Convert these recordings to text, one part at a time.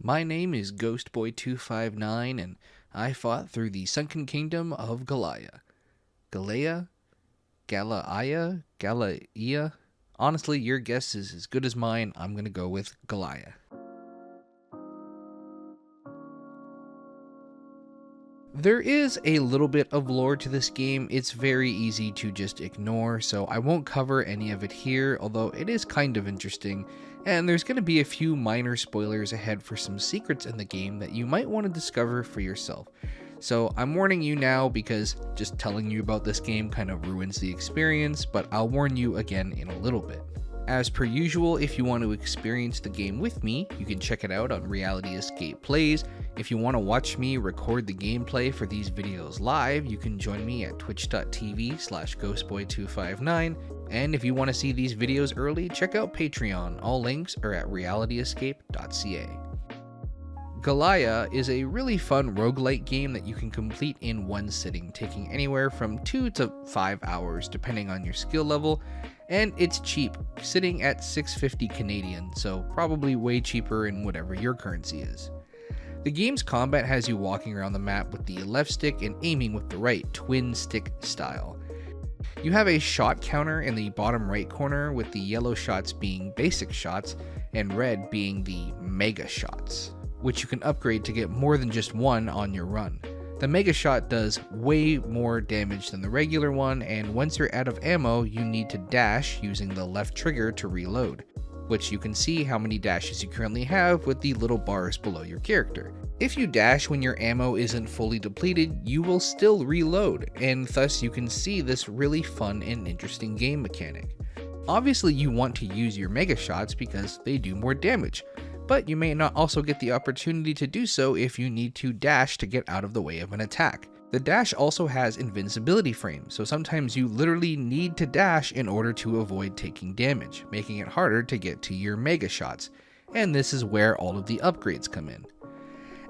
My name is Ghostboy259, and I fought through the sunken kingdom of Galaia. Galaia? Galaia? Galaia? Honestly, your guess is as good as mine. I'm gonna go with Goliath. There is a little bit of lore to this game. It's very easy to just ignore, so I won't cover any of it here, although it is kind of interesting, and there's going to be a few minor spoilers ahead for some secrets in the game that you might want to discover for yourself. So I'm warning you now because just telling you about this game kind of ruins the experience, but I'll warn you again in a little bit. As per usual, if you want to experience the game with me, you can check it out on Reality Escape Plays. If you want to watch me record the gameplay for these videos live, you can join me at twitch.tv/ghostboy259. And if you want to see these videos early, check out Patreon. All links are at realityescape.ca. Galaia is a really fun roguelite game that you can complete in one sitting, taking anywhere from 2 to 5 hours depending on your skill level, and it's cheap, sitting at $6.50 Canadian, so probably way cheaper in whatever your currency is. The game's combat has you walking around the map with the left stick and aiming with the right, twin stick style. You have a shot counter in the bottom right corner, with the yellow shots being basic shots and red being the mega shots, which you can upgrade to get more than just one on your run. The mega shot does way more damage than the regular one, and once you're out of ammo, you need to dash using the left trigger to reload, which you can see how many dashes you currently have with the little bars below your character. If you dash when your ammo isn't fully depleted, you will still reload, and thus you can see this really fun and interesting game mechanic. Obviously you want to use your mega shots because they do more damage, but you may not also get the opportunity to do so if you need to dash to get out of the way of an attack. The dash also has invincibility frames, so sometimes you literally need to dash in order to avoid taking damage, making it harder to get to your mega shots, and this is where all of the upgrades come in.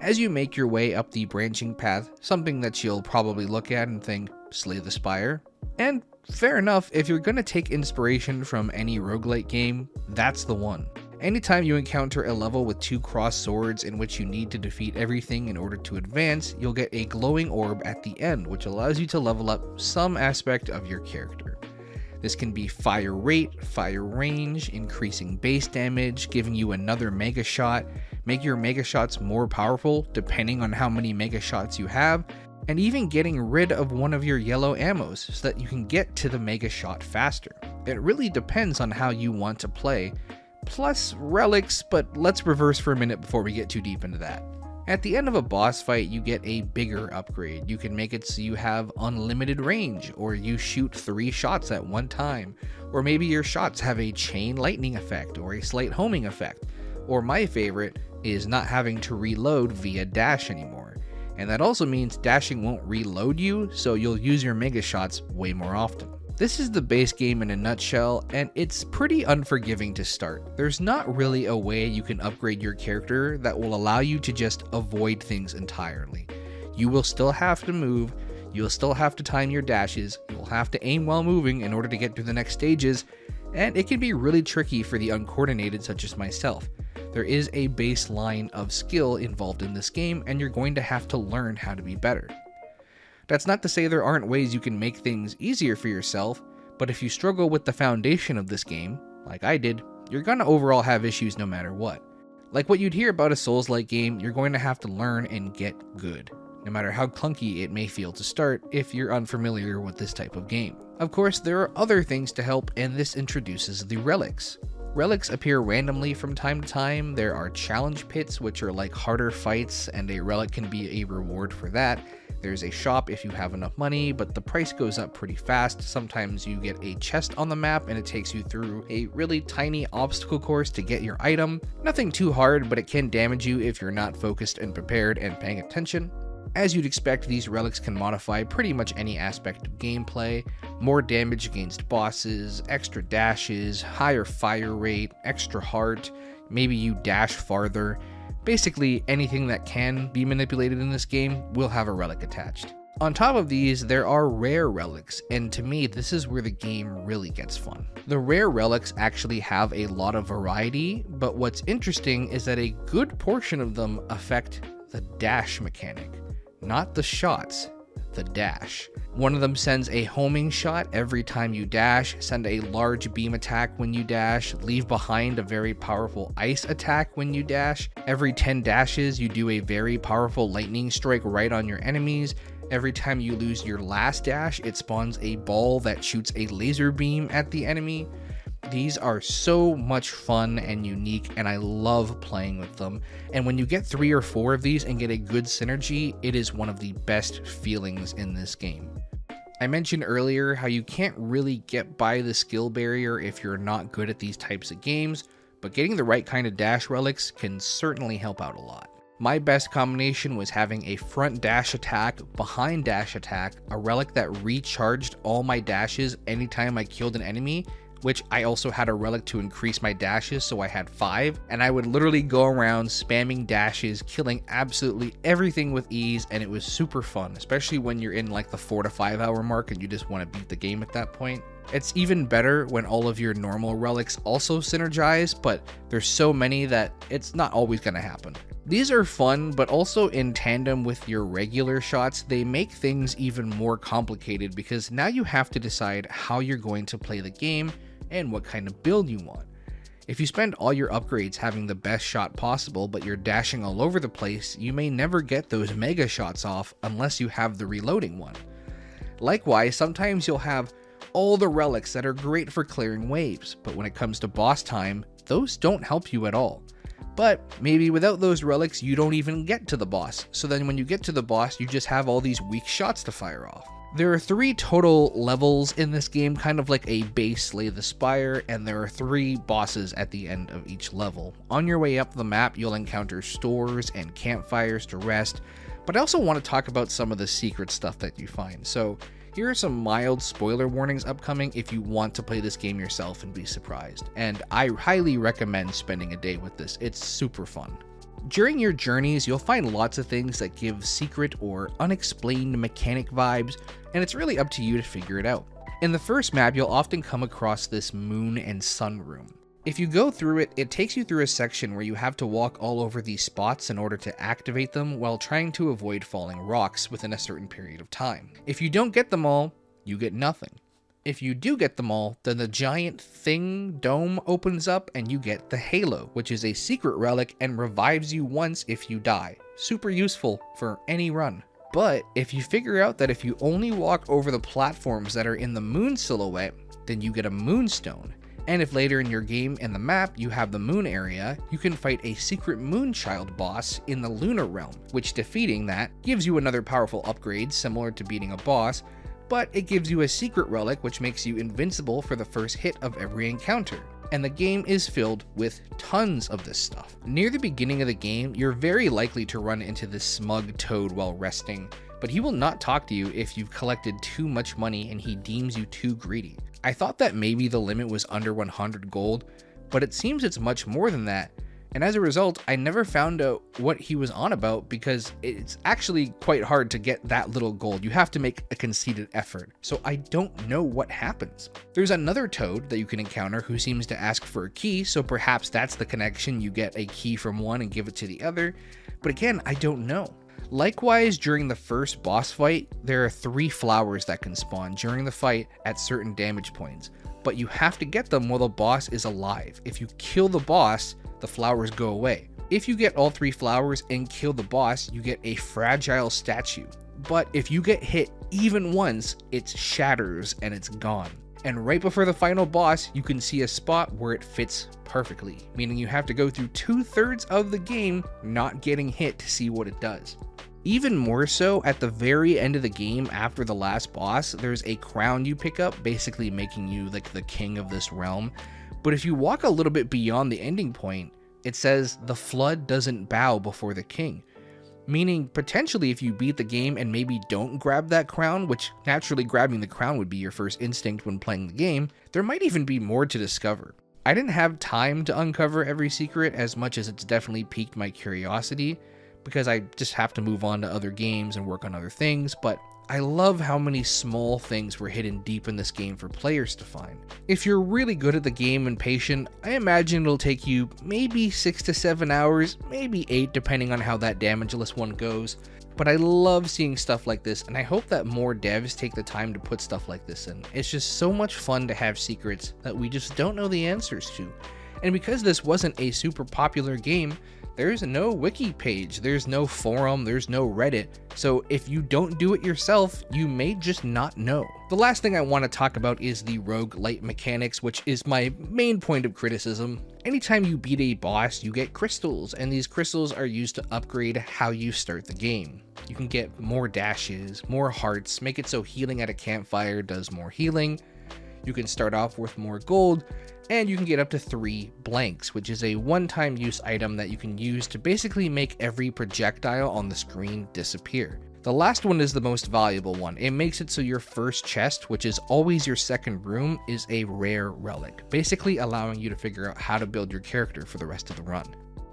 As you make your way up the branching path, something that you'll probably look at and think, slay the spire? And fair enough, if you're gonna take inspiration from any roguelite game, that's the one. Anytime you encounter a level with 2 crossed swords in which you need to defeat everything in order to advance, you'll get a glowing orb at the end, which allows you to level up some aspect of your character. This can be fire rate, fire range, increasing base damage, giving you another mega shot, make your mega shots more powerful depending on how many mega shots you have, and even getting rid of one of your yellow ammos so that you can get to the mega shot faster. It really depends on how you want to play, plus relics, but let's reverse for a minute before we get too deep into that. At the end of a boss fight, you get a bigger upgrade. You can make it so you have unlimited range, or you shoot 3 shots at one time, or maybe your shots have a chain lightning effect or a slight homing effect, or my favorite is not having to reload via dash anymore. And that also means dashing won't reload you, so you'll use your mega shots way more often. This is the base game in a nutshell, and it's pretty unforgiving to start. There's not really a way you can upgrade your character that will allow you to just avoid things entirely. You will still have to move, you'll still have to time your dashes, you'll have to aim while moving in order to get through the next stages, and it can be really tricky for the uncoordinated such as myself. There is a baseline of skill involved in this game, and you're going to have to learn how to be better. That's not to say there aren't ways you can make things easier for yourself, but if you struggle with the foundation of this game, like I did, you're gonna overall have issues no matter what. Like what you'd hear about a Souls-like game, you're going to have to learn and get good, no matter how clunky it may feel to start if you're unfamiliar with this type of game. Of course, there are other things to help, and this introduces the relics. Relics appear randomly from time to time. There are challenge pits, which are like harder fights, and a relic can be a reward for that. There's a shop if you have enough money, but the price goes up pretty fast. Sometimes you get a chest on the map and it takes you through a really tiny obstacle course to get your item. Nothing too hard, but it can damage you if you're not focused and prepared and paying attention. As you'd expect, these relics can modify pretty much any aspect of gameplay. More damage against bosses, extra dashes, higher fire rate, extra heart, maybe you dash farther. Basically, anything that can be manipulated in this game will have a relic attached. On top of these, there are rare relics, and to me, this is where the game really gets fun. The rare relics actually have a lot of variety, but what's interesting is that a good portion of them affect the dash mechanic, not the shots, the dash. One of them sends a homing shot every time you dash, send a large beam attack when you dash, leave behind a very powerful ice attack when you dash. Every 10 dashes, you do a very powerful lightning strike right on your enemies. Every time you lose your last dash, it spawns a ball that shoots a laser beam at the enemy. These are so much fun and unique, and I love playing with them. And when you get 3 or 4 of these and get a good synergy, it is one of the best feelings in this game. I mentioned earlier how you can't really get by the skill barrier if you're not good at these types of games, but getting the right kind of dash relics can certainly help out a lot. My best combination was having a front dash attack, behind dash attack, a relic that recharged all my dashes anytime I killed an enemy, which I also had a relic to increase my dashes, so I had 5, and I would literally go around spamming dashes, killing absolutely everything with ease, and it was super fun, especially when you're in like the 4 to 5 hour mark and you just want to beat the game at that point. It's even better when all of your normal relics also synergize, but there's so many that it's not always going to happen. These are fun, but also in tandem with your regular shots, they make things even more complicated because now you have to decide how you're going to play the game and what kind of build you want. If you spend all your upgrades having the best shot possible, but you're dashing all over the place, you may never get those mega shots off unless you have the reloading one. Likewise, sometimes you'll have all the relics that are great for clearing waves, but when it comes to boss time, those don't help you at all. But maybe without those relics, you don't even get to the boss, so then when you get to the boss, you just have all these weak shots to fire off. There are 3 total levels in this game, kind of like a base Slay the Spire, and there are 3 bosses at the end of each level. On your way up the map, you'll encounter stores and campfires to rest, but I also want to talk about some of the secret stuff that you find. So here are some mild spoiler warnings upcoming if you want to play this game yourself and be surprised, and I highly recommend spending a day with this. It's super fun. During your journeys, you'll find lots of things that give secret or unexplained mechanic vibes, and it's really up to you to figure it out. In the first map, you'll often come across this moon and sun room. If you go through it, it takes you through a section where you have to walk all over these spots in order to activate them while trying to avoid falling rocks within a certain period of time. If you don't get them all, you get nothing. If you do get them all, then the giant dome opens up and you get the Halo, which is a secret relic and revives you once if you die. Super useful for any run. But if you figure out that if you only walk over the platforms that are in the moon silhouette, then you get a moonstone. And if later in your game in the map you have the moon area, you can fight a secret moonchild boss in the lunar realm, which defeating that gives you another powerful upgrade similar to beating a boss, but it gives you a secret relic which makes you invincible for the first hit of every encounter. And the game is filled with tons of this stuff. Near the beginning of the game, you're very likely to run into this smug toad while resting, but he will not talk to you if you've collected too much money and he deems you too greedy. I thought that maybe the limit was under 100 gold, but it seems it's much more than that, and as a result, I never found out what he was on about because it's actually quite hard to get that little gold. You have to make a conceited effort, so I don't know what happens. There's another toad that you can encounter who seems to ask for a key, so perhaps that's the connection. You get a key from one and give it to the other, but again, I don't know. Likewise, during the first boss fight, there are 3 flowers that can spawn during the fight at certain damage points, but you have to get them while the boss is alive. If you kill the boss, the flowers go away. If you get all 3 flowers and kill the boss, you get a fragile statue. But if you get hit even once, it shatters and it's gone. And right before the final boss, you can see a spot where it fits perfectly, meaning you have to go through 2/3 of the game not getting hit to see what it does. Even more so, at the very end of the game after the last boss, there's a crown you pick up, basically making you like the king of this realm. But if you walk a little bit beyond the ending point, it says the flood doesn't bow before the king. Meaning potentially if you beat the game and maybe don't grab that crown, which naturally grabbing the crown would be your first instinct when playing the game, there might even be more to discover. I didn't have time to uncover every secret as much as it's definitely piqued my curiosity, because I just have to move on to other games and work on other things, but I love how many small things were hidden deep in this game for players to find. If you're really good at the game and patient, I imagine it'll take you maybe 6 to 7 hours, maybe 8 depending on how that damageless one goes. But I love seeing stuff like this, and I hope that more devs take the time to put stuff like this in. It's just so much fun to have secrets that we just don't know the answers to. And because this wasn't a super popular game, there's no wiki page, there's no forum, there's no Reddit, so if you don't do it yourself, you may just not know. The last thing I want to talk about is the roguelite mechanics, which is my main point of criticism. Anytime you beat a boss, you get crystals, and these crystals are used to upgrade how you start the game. You can get more dashes, more hearts, make it so healing at a campfire does more healing. You can start off with more gold, and you can get up to 3 blanks, which is a one-time use item that you can use to basically make every projectile on the screen disappear. The last one is the most valuable one. It makes it so your first chest, which is always your second room, is a rare relic, basically allowing you to figure out how to build your character for the rest of the run.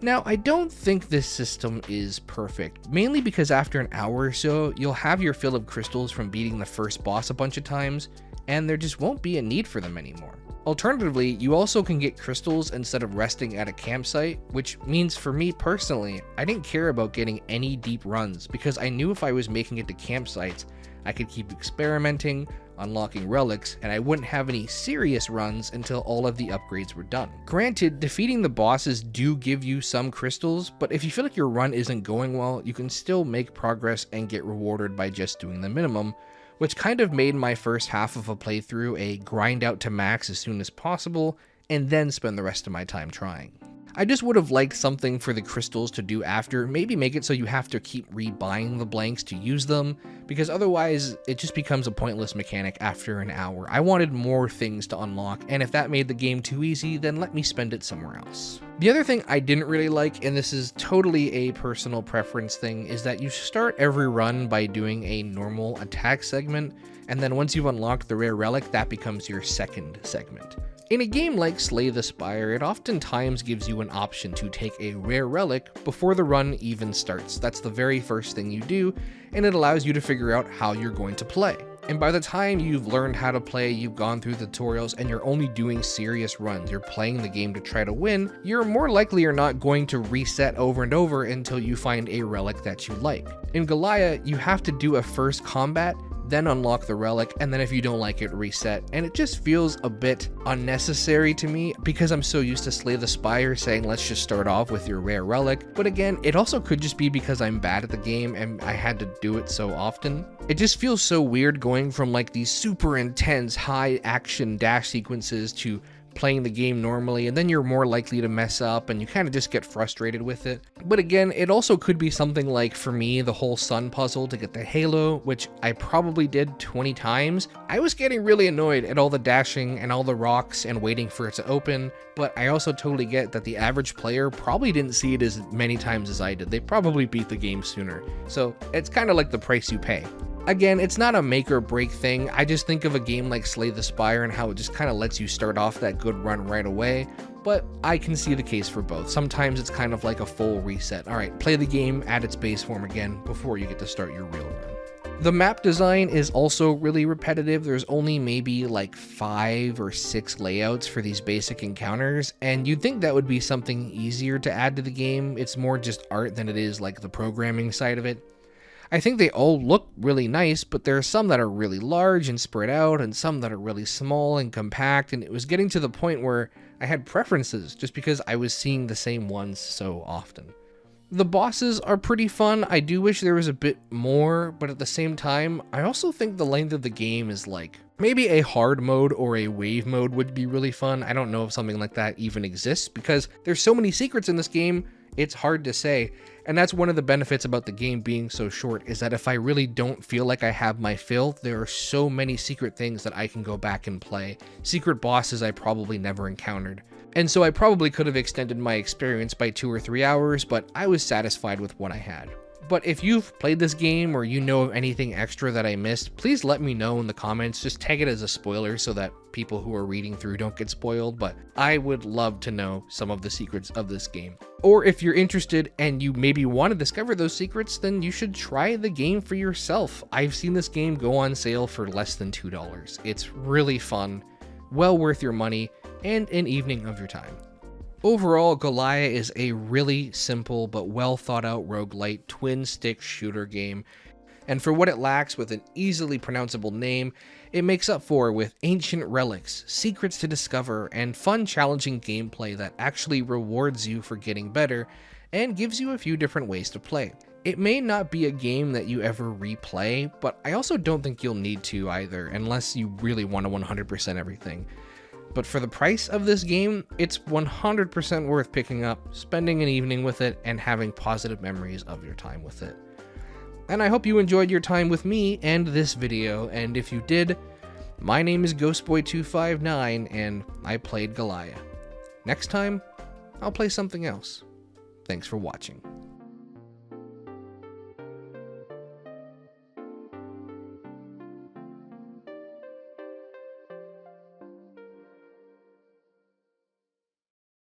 Now, I don't think this system is perfect, mainly because after an hour or so, you'll have your fill of crystals from beating the first boss a bunch of times, and there just won't be a need for them anymore. Alternatively, you also can get crystals instead of resting at a campsite, which means for me personally, I didn't care about getting any deep runs because I knew if I was making it to campsites, I could keep experimenting, unlocking relics, and I wouldn't have any serious runs until all of the upgrades were done. Granted, defeating the bosses do give you some crystals, but if you feel like your run isn't going well, you can still make progress and get rewarded by just doing the minimum, which kind of made my first half of a playthrough a grind out to max as soon as possible, and then spend the rest of my time trying. I just would have liked something for the crystals to do after, maybe make it so you have to keep rebuying the blanks to use them, because otherwise it just becomes a pointless mechanic after an hour. I wanted more things to unlock, and if that made the game too easy, then let me spend it somewhere else. The other thing I didn't really like, and this is totally a personal preference thing, is that you start every run by doing a normal attack segment, and then once you've unlocked the rare relic, that becomes your second segment. In a game like Slay the Spire, it oftentimes gives you an option to take a rare relic before the run even starts. That's the very first thing you do, and it allows you to figure out how you're going to play. And by the time you've learned how to play, you've gone through the tutorials, and you're only doing serious runs, you're playing the game to try to win, you're more likely or not going to reset over and over until you find a relic that you like. In Goliath, you have to do a first combat, then unlock the relic, and then if you don't like it, reset. And it just feels a bit unnecessary to me because I'm so used to Slay the Spire saying let's just start off with your rare relic. But again, it also could just be because I'm bad at the game and I had to do it so often. It just feels so weird going from like these super intense high action dash sequences to playing the game normally, and then you're more likely to mess up and you kind of just get frustrated with it. But again, it also could be something like, for me, the whole sun puzzle to get the halo, which I probably did 20 times. I was getting really annoyed at all the dashing and all the rocks and waiting for it to open, but I also totally get that the average player probably didn't see it as many times as I did. They probably beat the game sooner. So it's kind of like the price you pay. Again, it's not a make or break thing. I just think of a game like Slay the Spire and how it just kind of lets you start off that good run right away, but I can see the case for both. Sometimes it's kind of like a full reset. All right, play the game at its base form again before you get to start your real run. The map design is also really repetitive. There's only maybe like 5 or 6 layouts for these basic encounters, and you'd think that would be something easier to add to the game. It's more just art than it is like the programming side of it. I think they all look really nice, but there are some that are really large and spread out, and some that are really small and compact, and it was getting to the point where I had preferences just because I was seeing the same ones so often. The bosses are pretty fun. I do wish there was a bit more, but at the same time, I also think the length of the game is like, maybe a hard mode or a wave mode would be really fun. I don't know if something like that even exists because there's so many secrets in this game, it's hard to say. And that's one of the benefits about the game being so short, is that if I really don't feel like I have my fill, there are so many secret things that I can go back and play. Secret bosses I probably never encountered. And so I probably could have extended my experience by 2 or 3 hours, but I was satisfied with what I had. But if you've played this game or you know of anything extra that I missed, please let me know in the comments. Just tag it as a spoiler so that people who are reading through don't get spoiled, but I would love to know some of the secrets of this game. Or if you're interested and you maybe want to discover those secrets, then you should try the game for yourself. I've seen this game go on sale for less than $2. It's really fun, well worth your money, and an evening of your time. Overall, Goliath is a really simple but well thought out roguelite twin-stick shooter game, and for what it lacks with an easily pronounceable name, it makes up for with ancient relics, secrets to discover, and fun challenging gameplay that actually rewards you for getting better and gives you a few different ways to play. It may not be a game that you ever replay, but I also don't think you'll need to either, unless you really want to 100% everything. But for the price of this game, it's 100% worth picking up, spending an evening with it, and having positive memories of your time with it. And I hope you enjoyed your time with me and this video, and if you did, my name is Ghostboy259, and I played Galaia. Next time, I'll play something else. Thanks for watching.